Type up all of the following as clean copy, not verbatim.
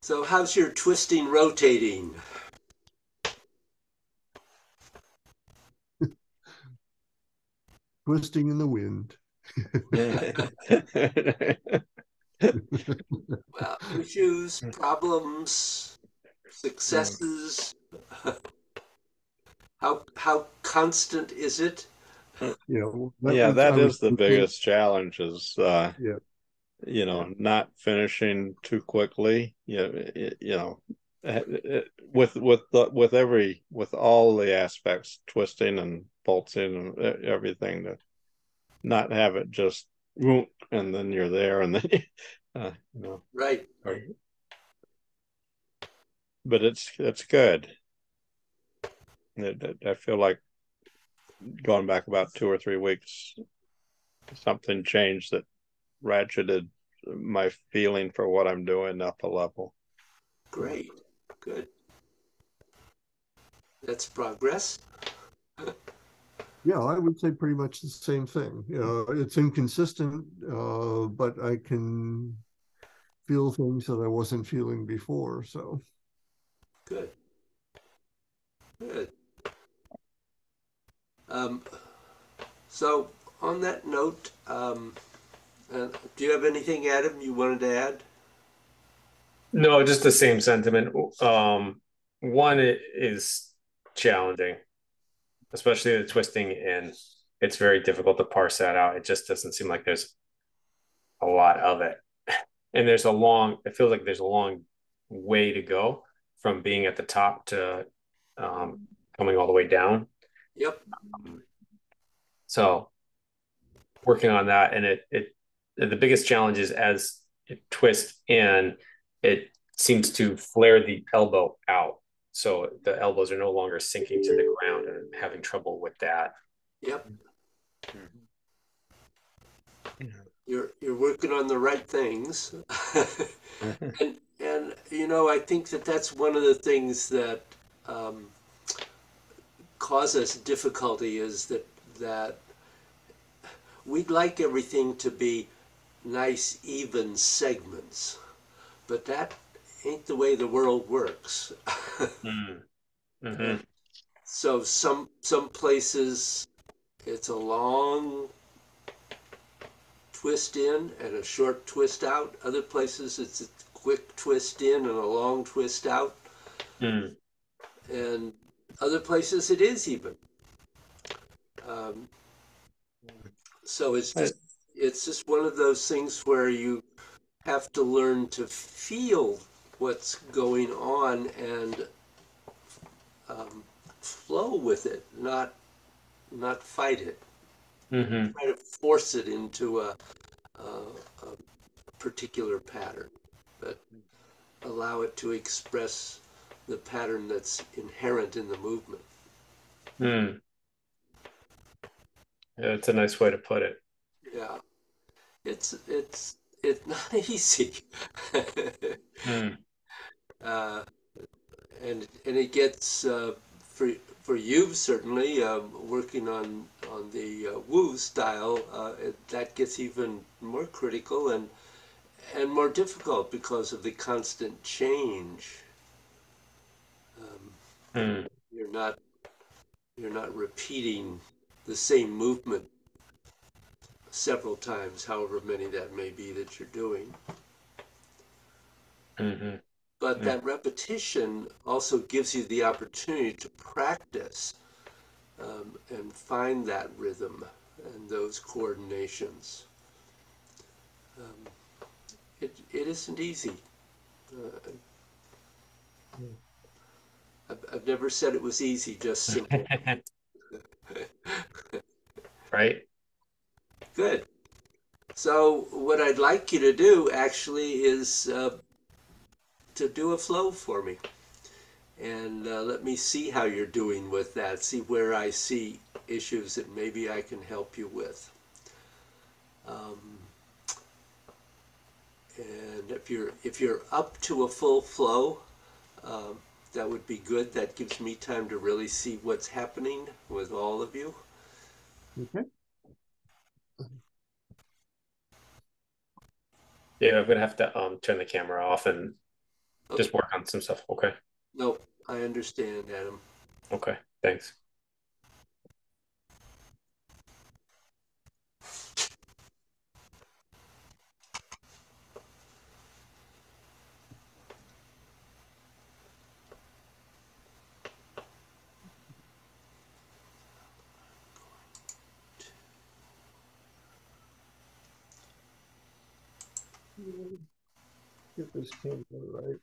So how's your twisting rotating? Twisting in the wind. Well, issues, problems, successes. How constant is it? That Yeah, was I that was is the thinking, biggest challenge is yeah, not finishing too quickly. With all the aspects, twisting and bolting and everything, to not have it just whoop, and then you're there and then uh, you know Right. or, but it's good. I feel like going back about 2 or 3 weeks, something changed that ratcheted my feeling for what I'm doing up a level. Great. Good. That's progress. yeah, I would say pretty much the same thing. It's inconsistent, but I can feel things that I wasn't feeling before. So Good. Good. Um, so on that note, do you have anything, Adam, you wanted to add? No, just the same sentiment. One is challenging, especially the twisting, and it's very difficult to parse that out. It just doesn't seem like there's a lot of it. And it feels like there's a long way to go from being at the top to um, coming all the way down. Yep. So working on that, and the biggest challenge is as it twists in, it seems to flare the elbow out. So the elbows are no longer sinking to the ground, and having trouble with that. Yep. Yeah. You're working on the right things. And I think that that's one of the things that um, cause us difficulty is that we'd like everything to be nice, even segments, but that ain't the way the world works. Mm. And Mm-hmm. so some places it's a long twist in and a short twist out. Other places it's a quick twist in and a long twist out. Mm. And other places it is even. Um, so it's just one of those things where you have to learn to feel what's going on and um, flow with it, not fight it. Mm-hmm. Try to force it into a particular pattern, but allow it to express the pattern that's inherent in the movement. Mm. Yeah, it's a nice way to put it. Yeah, it's not easy. Mm. uh, and it gets for for you certainly working on the Wu style that gets even more critical and more difficult because of the constant change. Um, Mm. you're not you're not repeating the same movement several times, however many that may be that you're doing. Mm-hmm. But Mm. that repetition also gives you the opportunity to practice and find that rhythm and those coordinations. Um, it isn't easy. Uh, I've never said it was easy, just simple. Right? Good. So what I'd like you to do actually is to do a flow for me. And let me see how you're doing with that. See where I see issues that maybe I can help you with. Um, and if you're up to a full flow, um, that would be good. That gives me time to really see what's happening with all of you. okay, Yeah, I'm gonna have to turn the camera off and Just work on some stuff. Okay. No, I understand, Adam. Okay. Thanks. Get this camera right.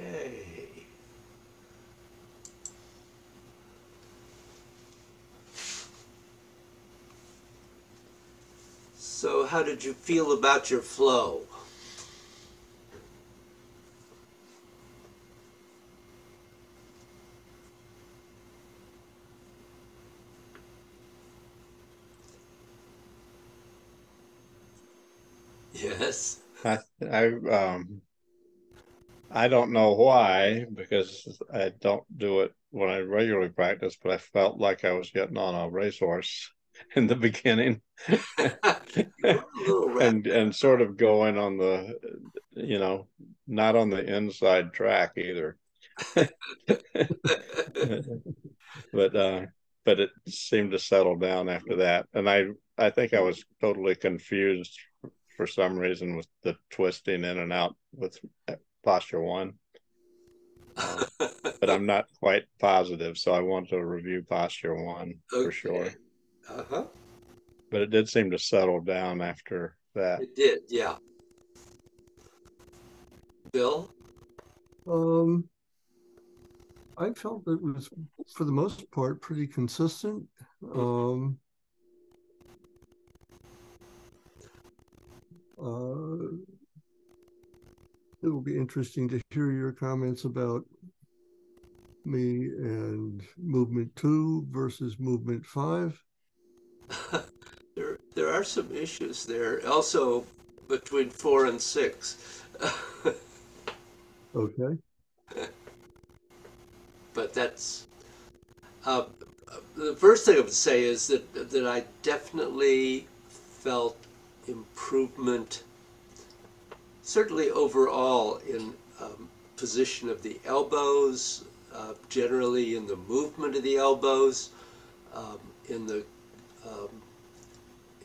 Okay. So how did you feel about your flow? Yes. I don't know why, because I don't do it when I regularly practice, but I felt like I was getting on a racehorse in the beginning. You are a little and sort of going on the, not on the inside track either. but but it seemed to settle down after that. And I think I was totally confused for some reason with the twisting in and out with posture one. But I'm not quite positive, so I want to review posture one for sure. Uh-huh. But it did seem to settle down after that. It did, yeah. Bill? I felt it was, for the most part, pretty consistent. It will be interesting to hear your comments about me and movement 2 versus movement 5. There are some issues there. Also between 4 and 6. Okay. But that's the first thing I would say is that I definitely felt improvement, certainly overall in position of the elbows, generally in the movement of the elbows, in the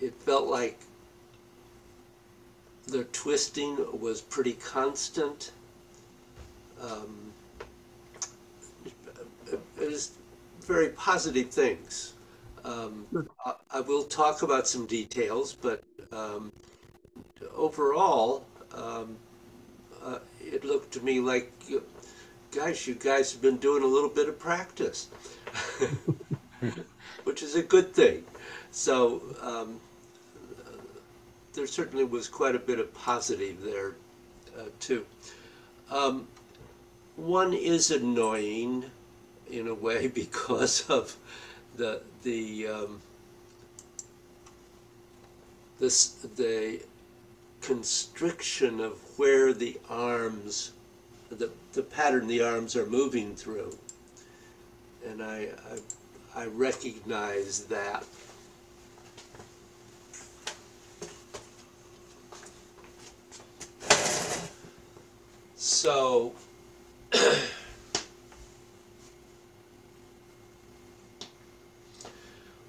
it felt like the twisting was pretty constant. It was very positive things. I will talk about some details, but overall, it looked to me like, guys, you guys have been doing a little bit of practice, which is a good thing. So there certainly was quite a bit of positive there, too. One is annoying in a way because of the constriction of where the arms, the pattern the arms are moving through, and I recognize that. So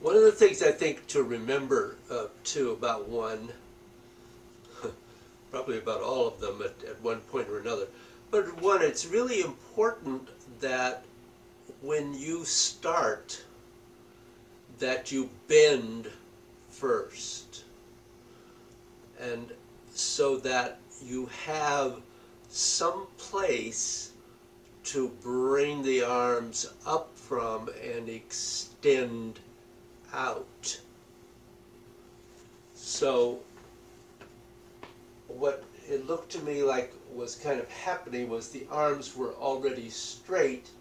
one of the things I think to remember too about one, probably about all of them at one point or another, but one, it's really important that when you start, that you bend first, and so that you have some place to bring the arms up from and extend out. So what it looked to me like was kind of happening was the arms were already straight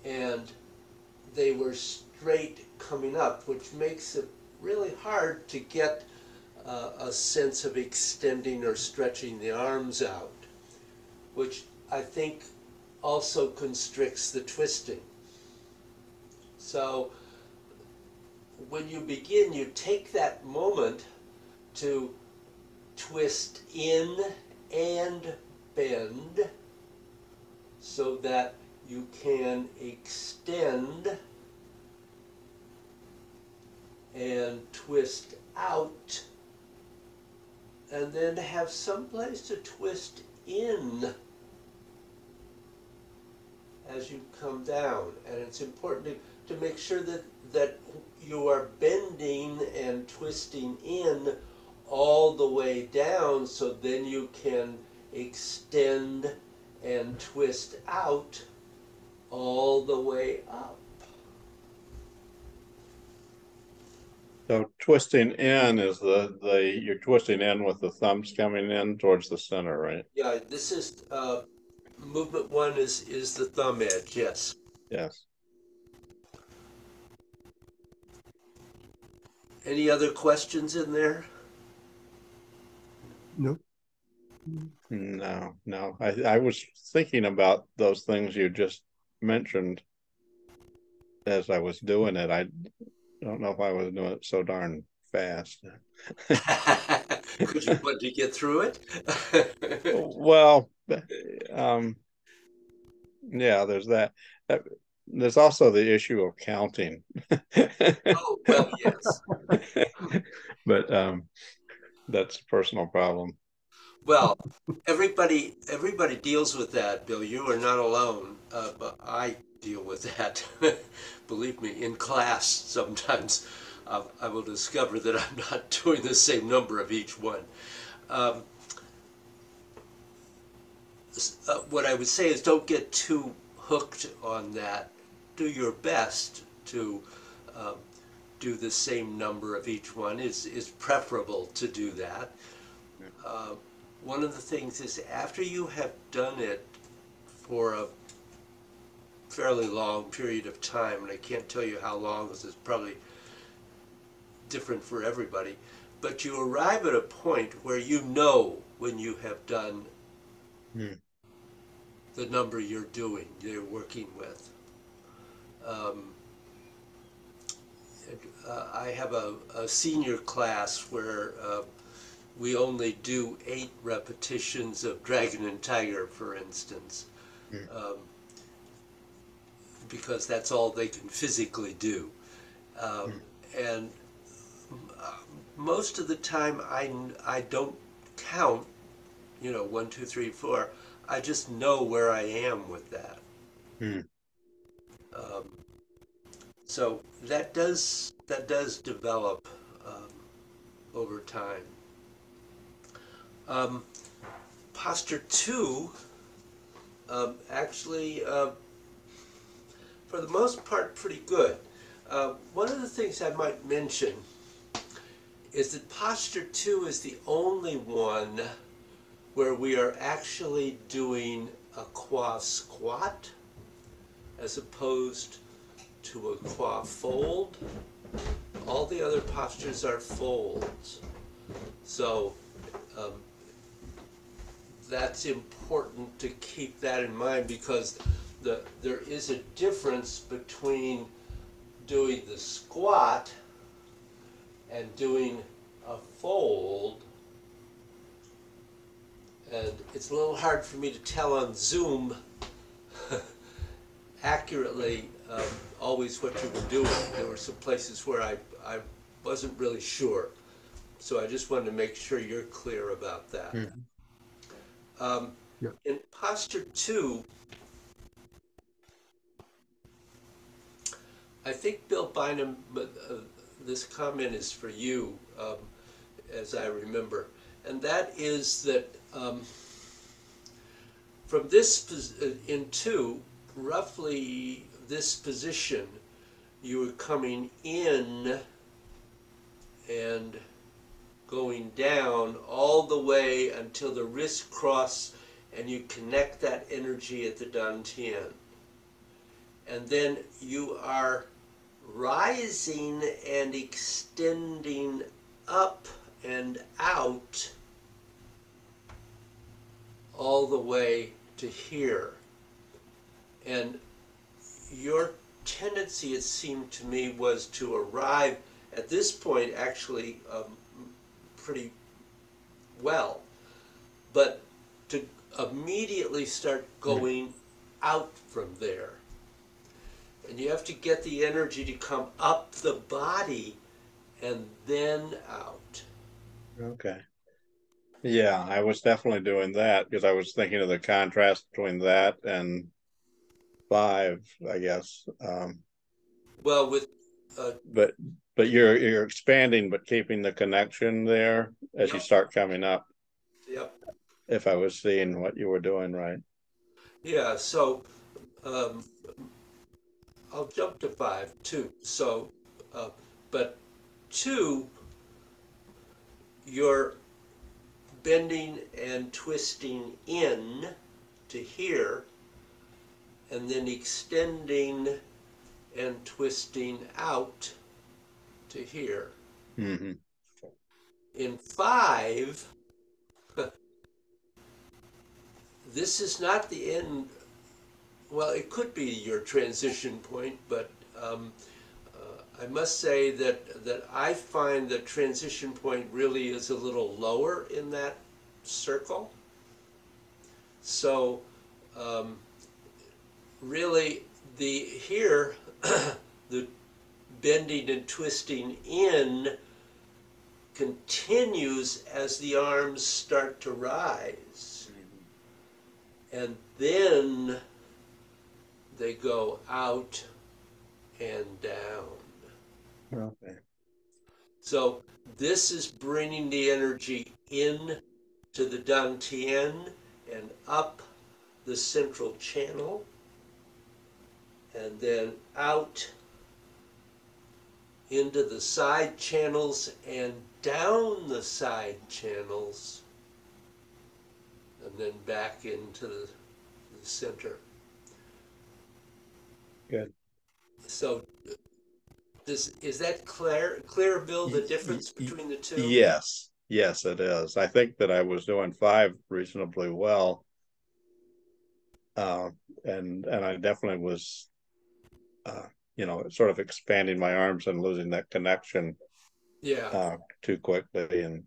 and they were straight coming up, which makes it really hard to get a sense of extending or stretching the arms out, which I think also constricts the twisting. So when you begin, you take that moment to twist in and bend so that you can extend and twist out, and then have some place to twist in as you come down. And it's important to make sure that you are bending and twisting in all the way down, so then you can extend and twist out all the way up. So twisting in is you're twisting in with the thumbs coming in towards the center, right? Yeah, this is movement one is the thumb edge, yes. Yes. Any other questions in there? No. No. I was thinking about those things you just mentioned as I was doing it. I don't know if I was doing it so darn fast. Because you wanted to get through it? Well, yeah, there's that. There's also the issue of counting. Oh, well, yes. But that's a personal problem. Well, everybody deals with that, Bill. You are not alone, but I deal with that. Believe me, in class, sometimes I will discover that I'm not doing the same number of each one. What I would say is don't get too hooked on that. Do your best to do the same number of each one. Is preferable to do that. One of the things is after you have done it for a fairly long period of time, and I can't tell you how long, because it's probably different for everybody, but you arrive at a point where you know when you have done the number you're working with. I have a senior class where we only do 8 repetitions of Dragon and Tiger, for instance, because that's all they can physically do. And most of the time I don't count, 1, 2, 3, 4. I just know where I am with that. So that does develop over time. Posture 2, actually, for the most part, pretty good. One of the things I might mention is that posture 2 is the only one where we are actually doing a qua squat as opposed to a qua fold. All the other postures are folds. So that's important to keep that in mind, because there is a difference between doing the squat and doing a fold. And it's a little hard for me to tell on Zoom accurately always what you were doing. There were some places where I wasn't really sure. So I just wanted to make sure you're clear about that. In posture 2, I think, Bill Bynum, this comment is for you, as I remember. And that is that from this, in 2, roughly this position, you are coming in and going down all the way until the wrists cross and you connect that energy at the dantian. And then you are rising and extending up and out all the way to here. And your tendency, it seemed to me, was to arrive at this point actually pretty well, but to immediately start going out from there. And you have to get the energy to come up the body and then out. Okay. Yeah, I was definitely doing that because I was thinking of the contrast between that and 5, I guess. Well, with but you're expanding but keeping the connection there as you start coming up. Yep. If I was seeing what you were doing right. Yeah, so um, I'll jump to 5 too. So, but 2, you're bending and twisting in to here, and then extending and twisting out to here. Mm-hmm. In 5, this is not the end. Well, it could be your transition point, but I must say that I find the transition point really is a little lower in that circle. So um, really here, the bending and twisting in continues as the arms start to rise. And then they go out and down. Okay. So this is bringing the energy in to the dantian and up the central channel, and then out into the side channels and down the side channels, and then back into the center. Good. So is that clear, Bill, the difference between the two? Yes, yes, it is. I think that I was doing 5 reasonably well, and I definitely was, sort of expanding my arms and losing that connection, Yeah. too quickly, and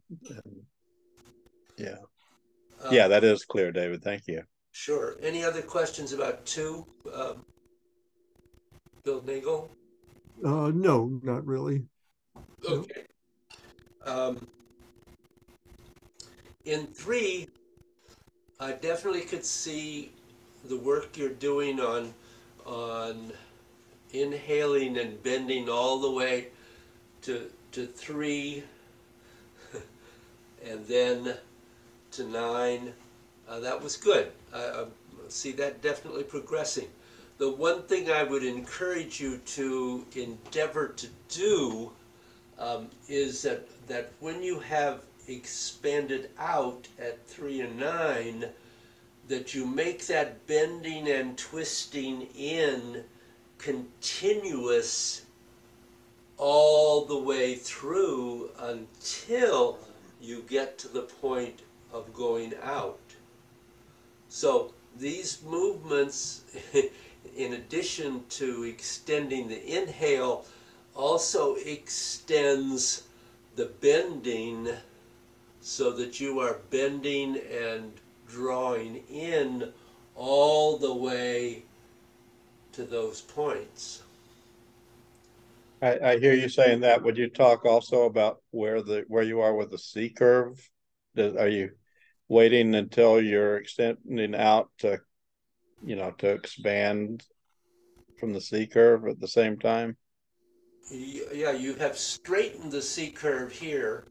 yeah, Uh, yeah, that is clear, David. Thank you. Sure. Any other questions about 2, Bill Nagel? No, not really. Okay. Um, in 3, I definitely could see the work you're doing on inhaling and bending all the way to 3, and then to 9. That was good. I see that definitely progressing. The one thing I would encourage you to endeavor to do is that when you have expanded out at 3 and 9, that you make that bending and twisting in continuous all the way through until you get to the point of going out. So these movements, in addition to extending the inhale, also extends the bending so that you are bending and drawing in all the way to those points. I hear you saying that. Would you talk also about where you are with the C curve? Are you waiting until you're extending out to expand from the C curve at the same time? Yeah, you have straightened the C curve here,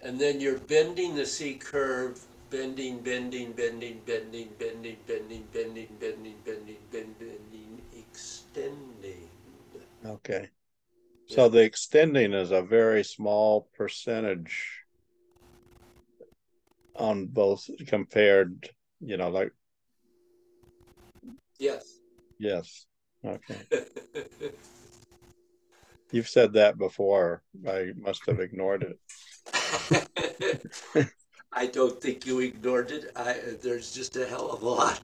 and then you're bending the C curve, bending, bending, bending, bending, bending, bending, bending, bending, bending, bending, extending. Okay. So the extending is a very small percentage on both compared, like. Yes. Yes. Okay. You've said that before. I must have ignored it. I don't think you ignored it. There's just a hell of a lot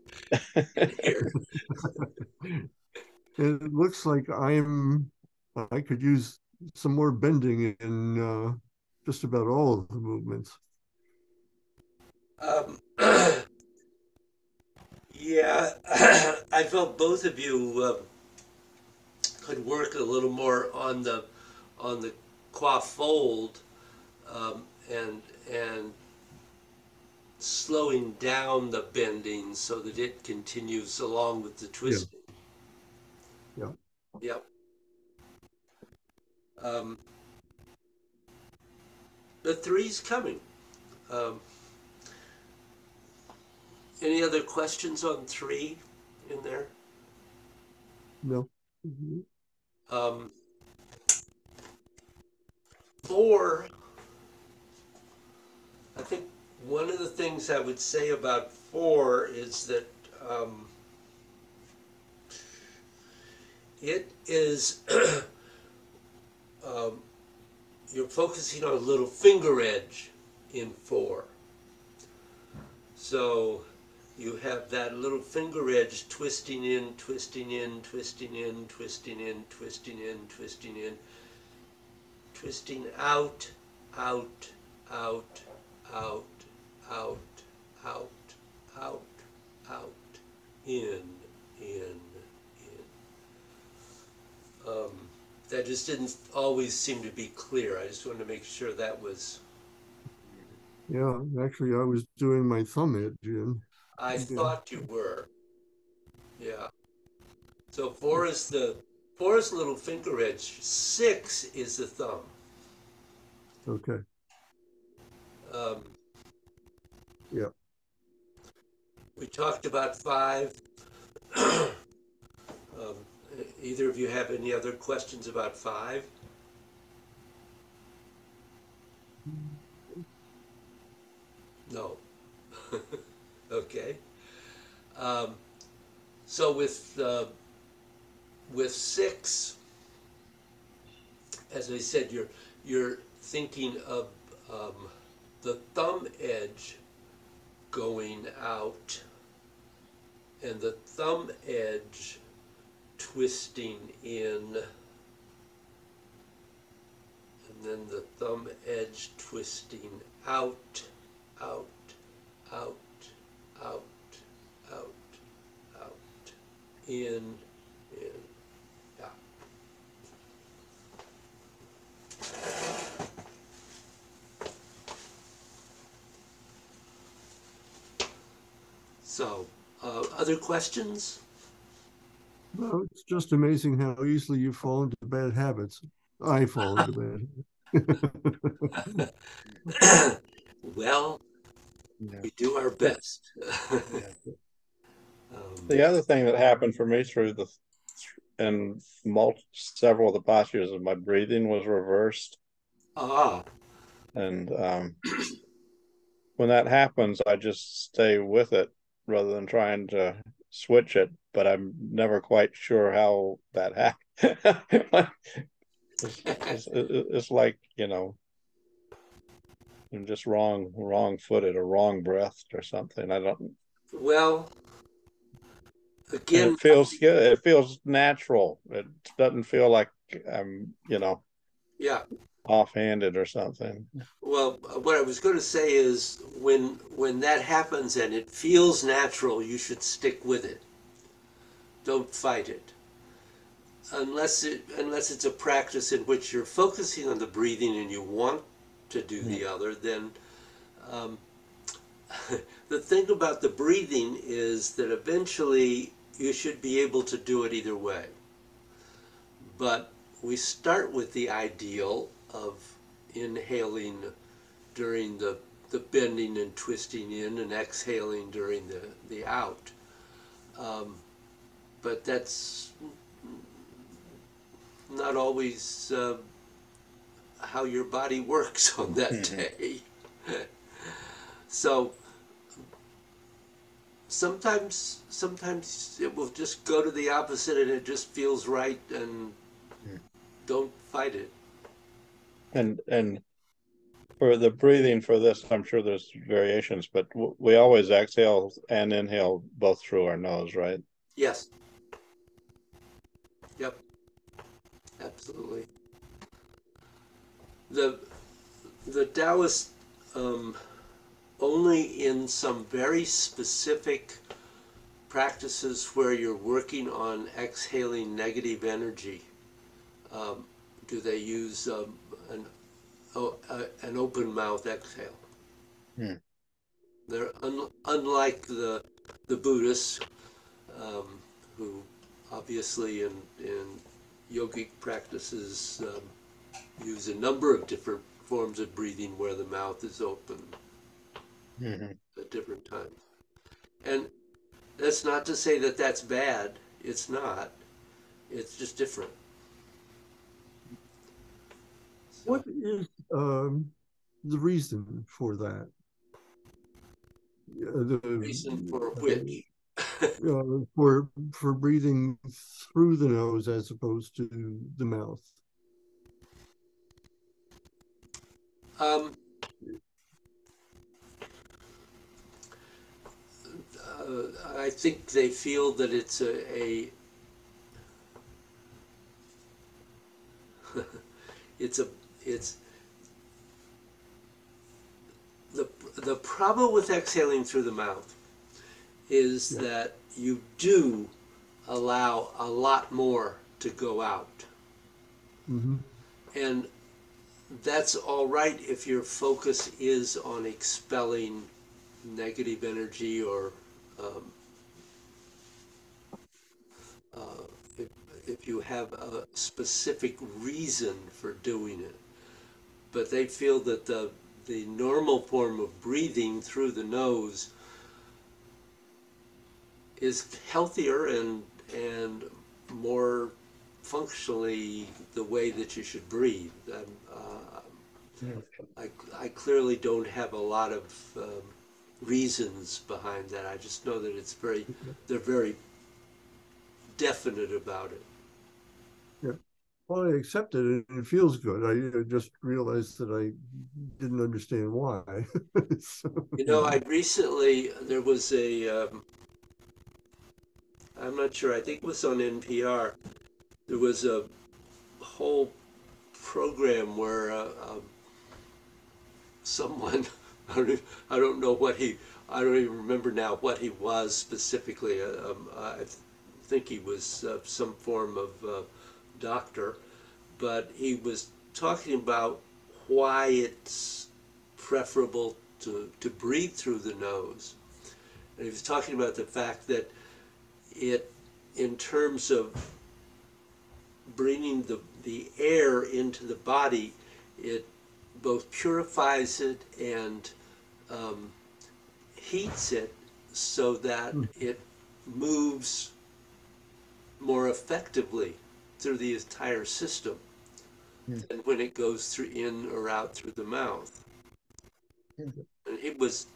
in here. It looks like I could use some more bending in just about all of the movements. Yeah, I felt both of you could work a little more on the qua fold, and slowing down the bending so that it continues along with the twisting. Yeah. Yep. The 3's coming. Any other questions on 3 in there? No. Mhm. 4, I think one of the things I would say about 4 is that it is, you're focusing on a little finger edge in 4. So you have that little finger edge twisting in, twisting in, twisting in, twisting in, twisting in, twisting in, twisting out, out, out, out, out, out, out, out, in, in. That just didn't always seem to be clear. I just wanted to make sure that was. Yeah, actually, I was doing my thumb edge in. I Yeah. thought you were. Yeah. So 4 is the little finger edge. 6 is the thumb. Okay. Yeah. We talked about 5. Either of you have any other questions about 5? No. Okay. So with 6, as I said, you're thinking of the thumb edge going out and the thumb edge twisting in, and then the thumb edge twisting out, out, out, out, out, out, in, yeah. So, other questions? Well, it's just amazing how easily you fall into bad habits. I fall into bad habits. Well, Yeah. we do our best. The other thing that happened for me through several of the postures of my breathing was reversed. And when that happens, I just stay with it rather than trying to switch it. But I'm never quite sure how that happened. It's like, I'm just wrong-footed or wrong breathed or something. I don't. Well, And again, it feels good. It feels natural. It doesn't feel like I'm, yeah. offhanded or something. Well, what I was going to say is when that happens and it feels natural, you should stick with it. Don't fight it. Unless it's a practice in which you're focusing on the breathing and you want to do the other, then the thing about the breathing is that eventually you should be able to do it either way. But we start with the ideal of inhaling during the bending and twisting in and exhaling during the out. But that's not always how your body works on that day. So sometimes it will just go to the opposite and it just feels right, and don't fight it. And for the breathing for this, I'm sure there's variations, but we always exhale and inhale both through our nose, right? Yes. Yep. Absolutely. The Taoists only in some very specific practices where you're working on exhaling negative energy do they use an open mouth exhale. They're unlike the Buddhists, who obviously in yogic practices use a number of different forms of breathing where the mouth is open at different times. And that's not to say that that's bad. It's not. It's just different. So, What is the reason for that? reason for which? For breathing through the nose as opposed to the mouth. Um, I think they feel that it's it's a it's the problem with exhaling through the mouth is that you do allow a lot more to go out. Mm-hmm. And that's all right if your focus is on expelling negative energy or um, if you have a specific reason for doing it. But they feel that the normal form of breathing through the nose is healthier and more functionally the way that you should breathe. I clearly don't have a lot of reasons behind that. I just know that they're very definite about it. Yeah. Well, I accept it and it feels good. I just realized that I didn't understand why. So, I recently, there was I'm not sure, I think it was on NPR, there was a whole program where someone, I don't know I don't even remember now what he was specifically. I think he was some form of doctor, but he was talking about why it's preferable to breathe through the nose. And he was talking about the fact that in terms of bringing the air into the body, it both purifies it and heats it so that it moves more effectively through the entire system than when it goes through in or out through the mouth. And he was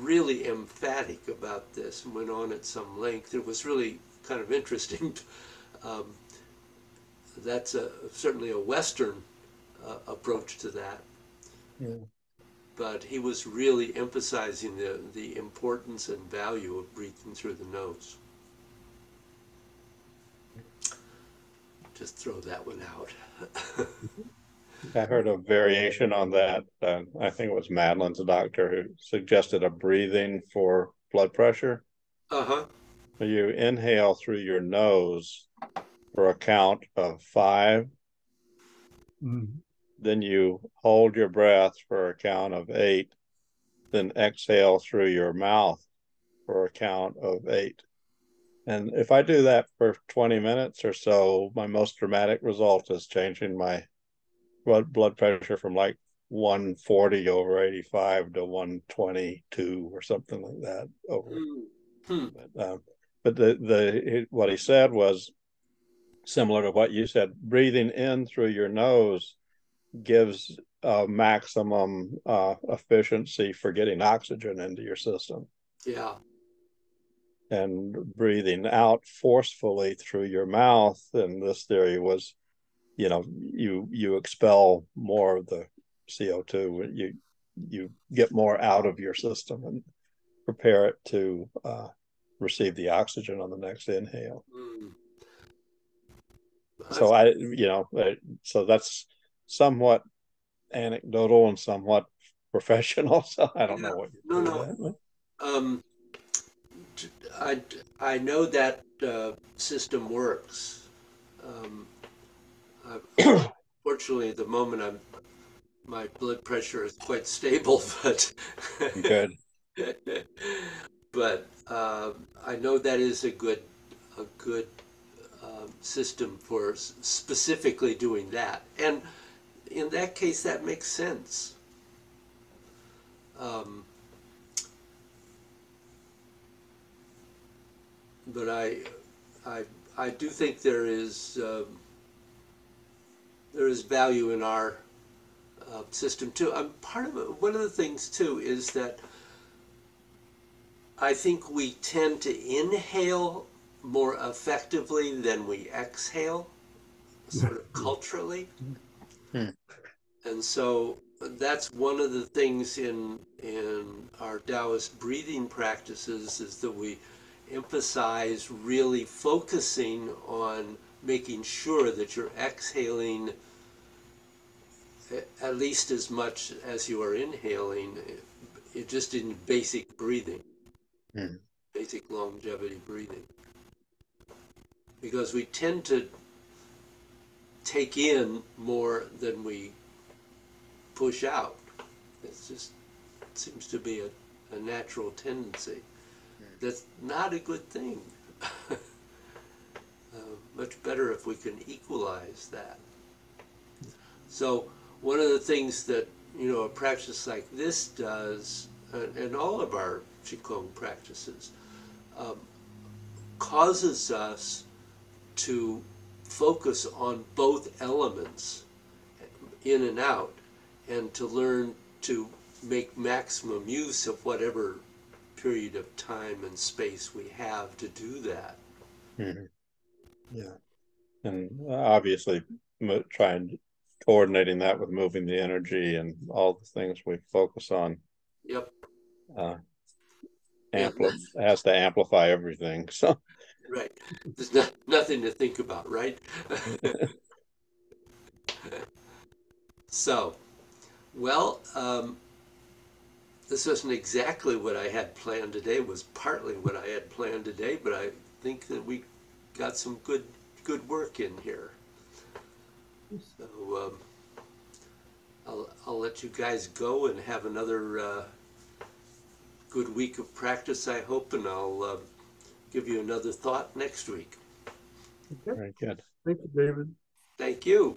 really emphatic about this and went on at some length. It was really kind of interesting. That's certainly a Western approach to that. Yeah. But he was really emphasizing the importance and value of breathing through the nose. Just throw that one out. I heard a variation on that. I think it was Madeline's doctor who suggested a breathing for blood pressure. Uh-huh. You inhale through your nose for a count of 5. Then you hold your breath for a count of 8. Then exhale through your mouth for a count of 8. And if I do that for 20 minutes or so, my most dramatic result is changing my blood pressure from like 140 over 85 to 122 or something like that over. But what he said was similar to what you said. Breathing in through your nose gives maximum efficiency for getting oxygen into your system. Yeah. And breathing out forcefully through your mouth, and this theory was, you expel more of the CO2. You get more out of your system and prepare it to receive the oxygen on the next inhale. So so that's somewhat anecdotal and somewhat professional. So I don't know what you do. No. I know that system works. Fortunately, at the moment, my blood pressure is quite stable, but good. But I know that is a good system for specifically doing that, and in that case, that makes sense. but I, I do think there is value in our system too. Part of it, one of the things too is that I think we tend to inhale more effectively than we exhale, sort of culturally. Hmm. And so that's one of the things in our Taoist breathing practices, is that we emphasize really focusing on making sure that you're exhaling at least as much as you are inhaling, just in basic breathing, basic longevity breathing. Because we tend to take in more than we push out. It's just, it seems to be a natural tendency. That's not a good thing. Much better if we can equalize that. So one of the things that, you know, a practice like this does, and all of our Qigong practices, causes us to focus on both elements, in and out, and to learn to make maximum use of whatever period of time and space we have to do that. Mm-hmm. Yeah, and obviously trying coordinating that with moving the energy and all the things we focus on. Yep. Has to amplify everything. So right, there's nothing to think about, right? So, well, this wasn't exactly what I had planned today. It was partly what I had planned today, but I think that we got some good work in here. So I'll let you guys go and have another good week of practice, I hope, and I'll give you another thought next week. Okay. Very good. Thank you, David. Thank you.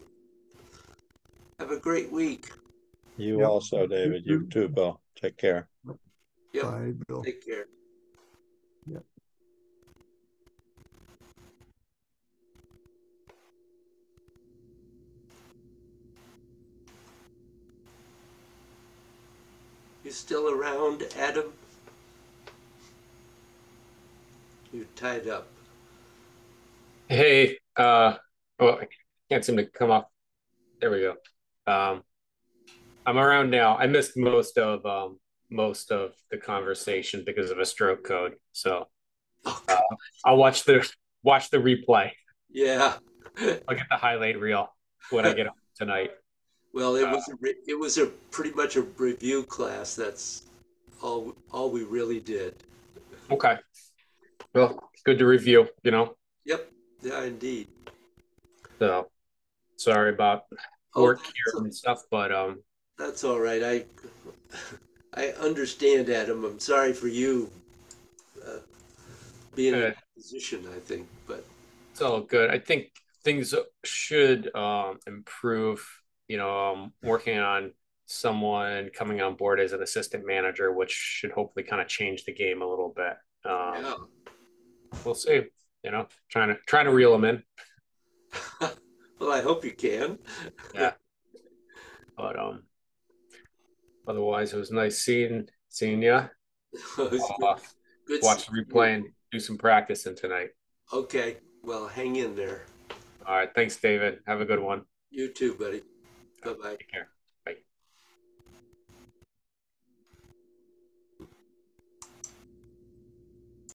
Have a great week. You also, David. You too, Bill. Take care. Yep. Bye, Bill. Take care. Yep. You still around, Adam? You're tied up. Hey, well, I can't seem to come off. There we go. I'm around now. I missed most of the conversation because of a stroke code. So I'll watch the replay. Yeah. I'll get the highlight reel when I get home tonight. Well, it was a pretty much a review class. That's all we really did. Okay. Well, good to review, you know. Yep. Yeah, indeed. So sorry about work here and stuff, but that's all right. I understand, Adam. I'm sorry for you being in that position, I think, but it's all good. I think things should improve. You know, working on someone coming on board as an assistant manager, which should hopefully kind of change the game a little bit. yeah. We'll see. You know, trying to reel them in. Well, I hope you can. Yeah. But otherwise, it was nice seeing you. Good. Watch the replay and do some practicing tonight. Okay. Well, hang in there. All right. Thanks, David. Have a good one. You too, buddy. Bye-bye. Take care.